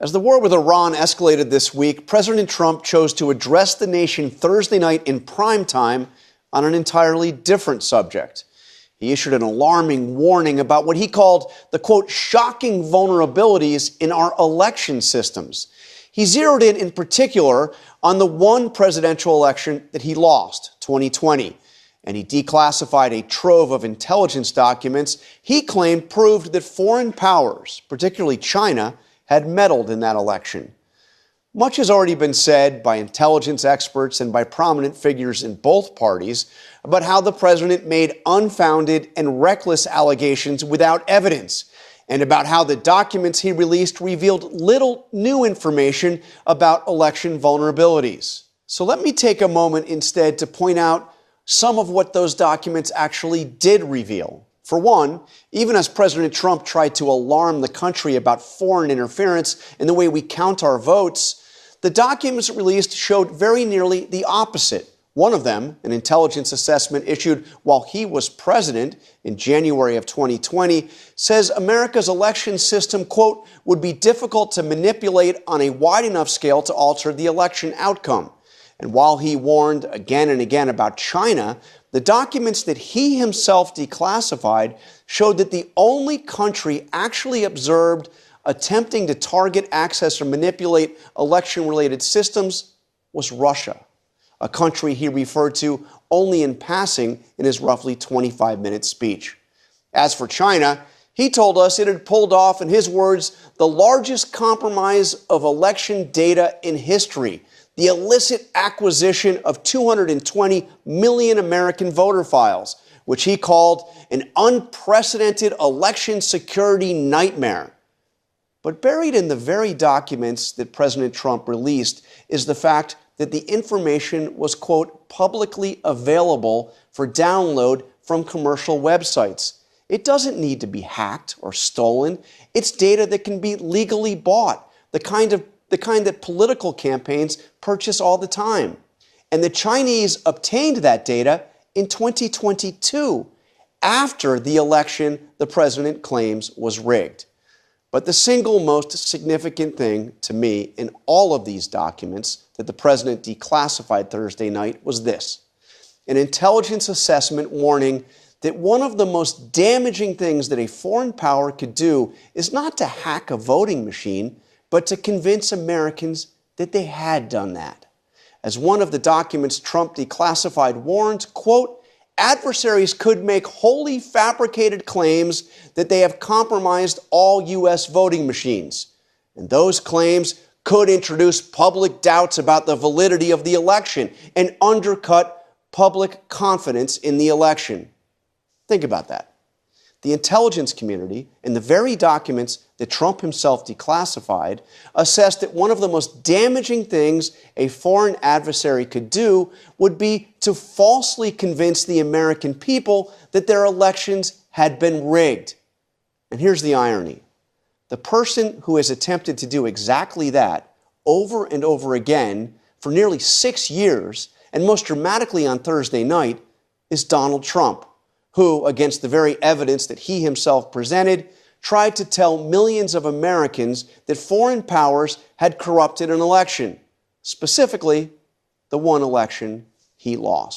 As the war with Iran escalated this week, President Trump chose to address the nation Thursday night in prime time on an entirely different subject. He issued an alarming warning about what he called the, quote, shocking vulnerabilities in our election systems. He zeroed in particular on the one presidential election that he lost, 2020. And he declassified a trove of intelligence documents he claimed proved that foreign powers, particularly China, had meddled in that election. Much has already been said by intelligence experts and by prominent figures in both parties about how the president made unfounded and reckless allegations without evidence, and about how the documents he released revealed little new information about election vulnerabilities. So let me take a moment instead to point out some of what those documents actually did reveal. For one, even as President Trump tried to alarm the country about foreign interference in the way we count our votes, the documents released showed very nearly the opposite. One of them, an intelligence assessment issued while he was president in January of 2020, says America's election system, quote, would be difficult to manipulate on a wide enough scale to alter the election outcome. And while he warned again and again about China, the documents that he himself declassified showed that the only country actually observed attempting to target, access, or manipulate election-related systems was Russia, a country he referred to only in passing in his roughly 25-minute speech. As for China, he told us it had pulled off, in his words, the largest compromise of election data in history, the illicit acquisition of 220 million American voter files, which he called an unprecedented election security nightmare. But buried in the very documents that President Trump released is the fact that the information was, quote, publicly available for download from commercial websites. It doesn't need to be hacked or stolen. It's data that can be legally bought, the kind that political campaigns purchase all the time. And the Chinese obtained that data in 2022, after the election the president claims was rigged. But the single most significant thing to me in all of these documents that the president declassified Thursday night was this: an intelligence assessment warning that one of the most damaging things that a foreign power could do is not to hack a voting machine, but to convince Americans that they had done that. As one of the documents Trump declassified warned, quote, adversaries could make wholly fabricated claims that they have compromised all U.S. voting machines. And those claims could introduce public doubts about the validity of the election and undercut public confidence in the election. Think about that. The intelligence community, in the very documents that Trump himself declassified, assessed that one of the most damaging things a foreign adversary could do would be to falsely convince the American people that their elections had been rigged. And here's the irony. The person who has attempted to do exactly that over and over again for nearly 6 years, and most dramatically on Thursday night, is Donald Trump, who, against the very evidence that he himself presented, tried to tell millions of Americans that foreign powers had corrupted an election, specifically the one election he lost.